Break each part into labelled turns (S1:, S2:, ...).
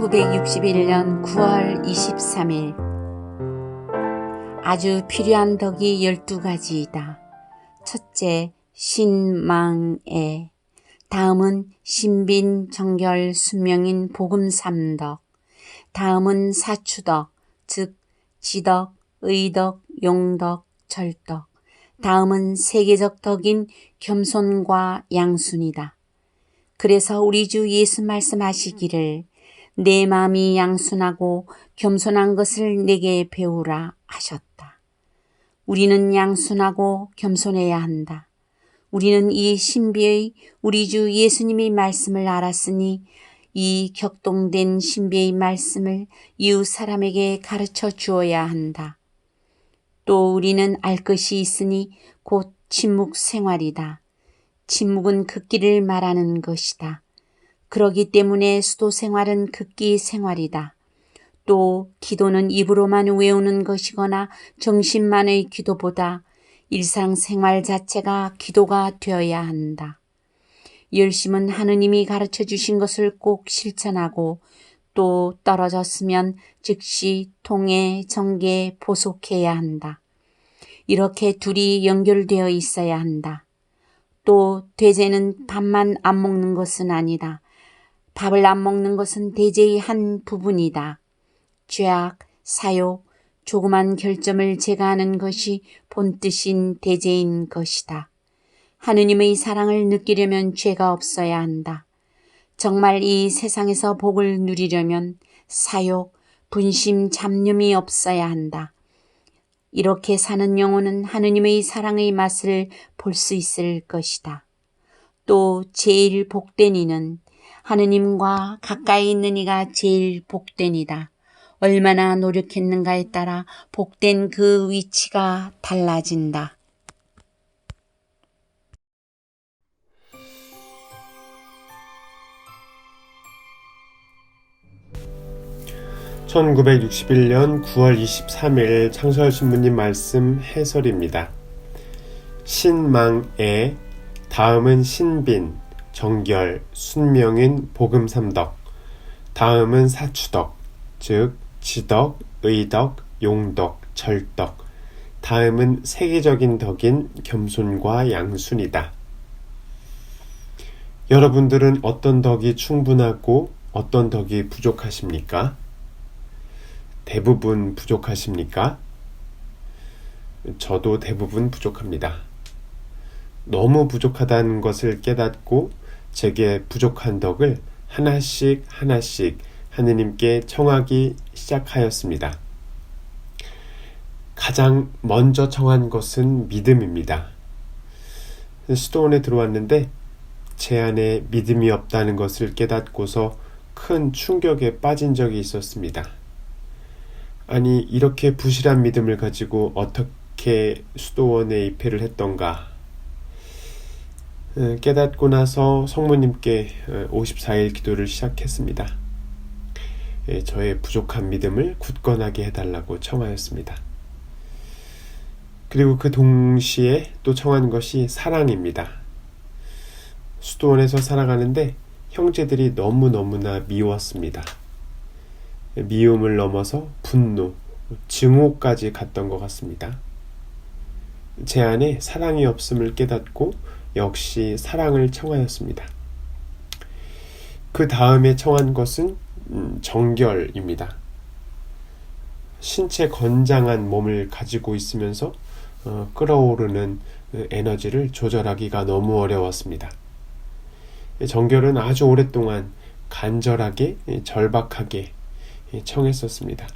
S1: 1961년 9월 23일 아주 필요한 덕이 12가지이다. 첫째, 신망애. 다음은 신빈, 정결, 순명인 복음 3덕. 다음은 사추덕, 즉 지덕, 의덕, 용덕, 절덕. 다음은 세계적 덕인 겸손과 양순이다. 그래서 우리 주 예수 말씀하시기를 내 마음이 양순하고 겸손한 것을 내게 배우라 하셨다. 우리는 양순하고 겸손해야 한다. 우리는 이 신비의 우리 주 예수님의 말씀을 알았으니 이 격동된 신비의 말씀을 이웃 사람에게 가르쳐 주어야 한다. 또 우리는 알 것이 있으니 곧 침묵 생활이다. 침묵은 극기를 말하는 것이다. 그러기 때문에 수도 생활은 극기 생활이다. 또 기도는 입으로만 외우는 것이거나 정신만의 기도보다 일상생활 자체가 기도가 되어야 한다. 열심은 하느님이 가르쳐 주신 것을 꼭 실천하고 또 떨어졌으면 즉시 통해 정계 보속해야 한다. 이렇게 둘이 연결되어 있어야 한다. 또 돼지는 밥만 안 먹는 것은 아니다. 밥을 안 먹는 것은 대제의 한 부분이다. 죄악, 사욕, 조그만 결점을 제거하는 것이 본뜻인 대제인 것이다. 하느님의 사랑을 느끼려면 죄가 없어야 한다. 정말 이 세상에서 복을 누리려면 사욕, 분심, 잡념이 없어야 한다. 이렇게 사는 영혼은 하느님의 사랑의 맛을 볼 수 있을 것이다. 또 제일 복된 이는 하느님과 가까이 있는 이가 제일 복된 이다. 얼마나 노력했는가에 따라 복된 그 위치가 달라진다.
S2: (1961년 9월 23일) 창설신부님 말씀 해설입니다. 신망애, 다음은 신빈, 정결, 순명인 복음 3덕, 다음은 사추덕, 즉 지덕, 의덕, 용덕, 절덕, 다음은 세계적인 덕인 겸손과 양순이다. 여러분들은 어떤 덕이 충분하고 어떤 덕이 부족하십니까? 대부분 부족하십니까? 저도 대부분 부족합니다. 너무 부족하다는 것을 깨닫고 제게 부족한 덕을 하나씩 하느님께 청하기 시작하였습니다. 가장 먼저 청한 것은 믿음입니다. 수도원에 들어왔는데 제 안에 믿음이 없다는 것을 깨닫고서 큰 충격에 빠진 적이 있었습니다. 아니, 이렇게 부실한 믿음을 가지고 어떻게 수도원에 입회를 했던가. 깨닫고 나서 성모님께 54일 기도를 시작했습니다. 저의 부족한 믿음을 굳건하게 해달라고 청하였습니다. 그리고 그 동시에 또 청한 것이 사랑입니다. 수도원에서 살아가는데 형제들이 너무너무나 미웠습니다. 미움을 넘어서 분노, 증오까지 갔던 것 같습니다. 제 안에 사랑이 없음을 깨닫고 역시 사랑을 청하였습니다. 그 다음에 청한 것은 정결입니다. 신체 건장한 몸을 가지고 있으면서 끓어오르는 에너지를 조절하기가 너무 어려웠습니다. 정결은 아주 오랫동안 간절하게, 절박하게 청했었습니다.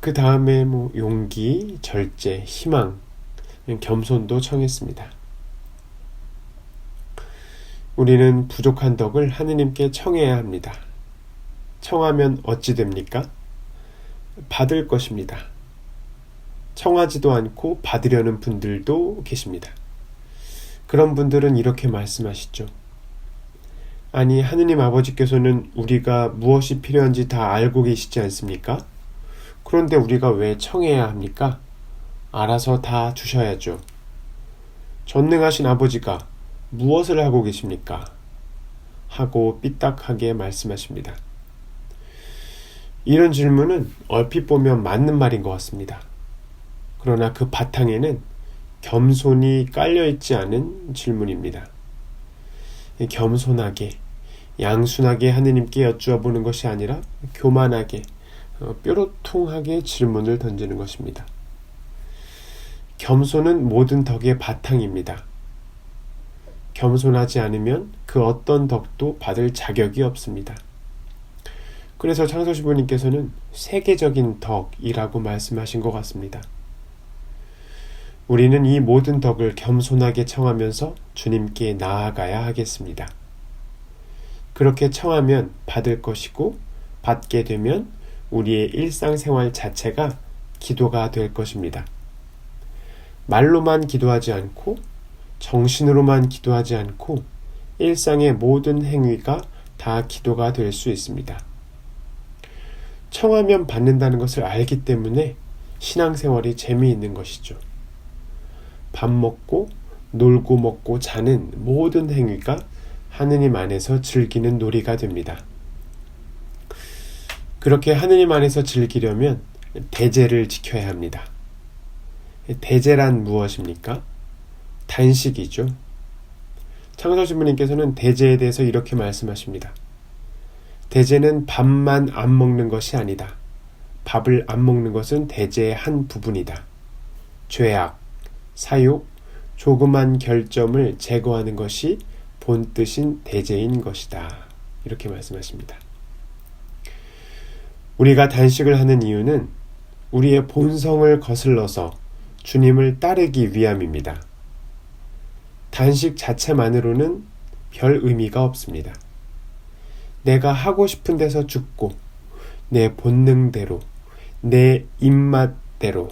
S2: 그 다음에 용기, 절제, 희망, 겸손도 청했습니다. 우리는 부족한 덕을 하느님께 청해야 합니다. 청하면 어찌 됩니까? 받을 것입니다. 청하지도 않고 받으려는 분들도 계십니다. 그런 분들은 이렇게 말씀하시죠. 아니, 하느님 아버지께서는 우리가 무엇이 필요한지 다 알고 계시지 않습니까? 그런데 우리가 왜 청해야 합니까? 알아서 다 주셔야죠. 전능하신 아버지가 무엇을 하고 계십니까? 하고 삐딱하게 말씀하십니다. 이런 질문은 얼핏 보면 맞는 말인 것 같습니다. 그러나 그 바탕에는 겸손이 깔려있지 않은 질문입니다. 겸손하게, 양순하게 하느님께 여쭈어보는 것이 아니라 교만하게, 뾰로통하게 질문을 던지는 것입니다. 겸손은 모든 덕의 바탕입니다. 겸손하지 않으면 그 어떤 덕도 받을 자격이 없습니다. 그래서 창설주부님께서는 세계적인 덕이라고 말씀하신 것 같습니다. 우리는 이 모든 덕을 겸손하게 청하면서 주님께 나아가야 하겠습니다. 그렇게 청하면 받을 것이고 받게 되면 우리의 일상생활 자체가 기도가 될 것입니다. 말로만 기도하지 않고 정신으로만 기도하지 않고 일상의 모든 행위가 다 기도가 될 수 있습니다. 청하면 받는다는 것을 알기 때문에 신앙생활이 재미있는 것이죠. 밥 먹고 놀고 먹고 자는 모든 행위가 하느님 안에서 즐기는 놀이가 됩니다. 그렇게 하느님 안에서 즐기려면 대제를 지켜야 합니다. 대제란 무엇입니까? 단식이죠. 창설주부님께서는 대제에 대해서 이렇게 말씀하십니다. 대제는 밥만 안 먹는 것이 아니다. 밥을 안 먹는 것은 대제의 한 부분이다. 죄악, 사욕, 조그만 결점을 제거하는 것이 본뜻인 대제인 것이다. 이렇게 말씀하십니다. 우리가 단식을 하는 이유는 우리의 본성을 거슬러서 주님을 따르기 위함입니다. 단식 자체만으로는 별 의미가 없습니다. 내가 하고 싶은 데서 죽고 내 본능대로, 내 입맛대로,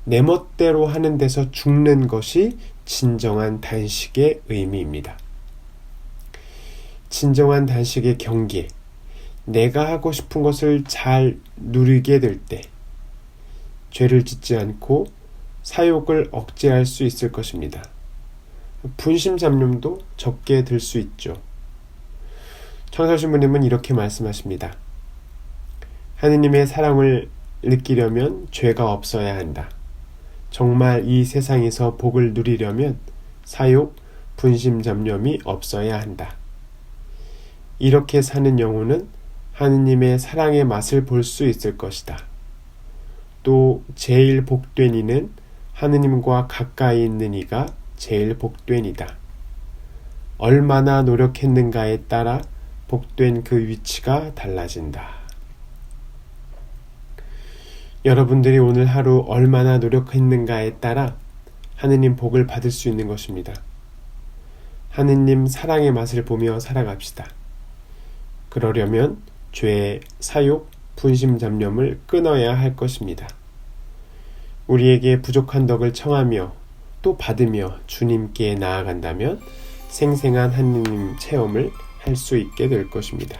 S2: 내 멋대로 하는 데서 죽는 것이 진정한 단식의 의미입니다. 진정한 단식의 경계, 내가 하고 싶은 것을 잘 누리게 될 때 죄를 짓지 않고 사욕을 억제할 수 있을 것입니다. 분심잡념도 적게 들 수 있죠. 창설주부님은 이렇게 말씀하십니다. 하느님의 사랑을 느끼려면 죄가 없어야 한다. 정말 이 세상에서 복을 누리려면 사욕, 분심잡념이 없어야 한다. 이렇게 사는 영혼은 하느님의 사랑의 맛을 볼 수 있을 것이다. 또 제일 복된 이는 하느님과 가까이 있는 이가 제일 복된 이다. 얼마나 노력했는가에 따라 복된 그 위치가 달라진다. 여러분들이 오늘 하루 얼마나 노력했는가에 따라 하느님 복을 받을 수 있는 것입니다. 하느님 사랑의 맛을 보며 살아갑시다. 그러려면 죄, 사욕, 분심잡념을 끊어야 할 것입니다. 우리에게 부족한 덕을 청하며 또 받으며 주님께 나아간다면 생생한 하느님 체험을 할 수 있게 될 것입니다.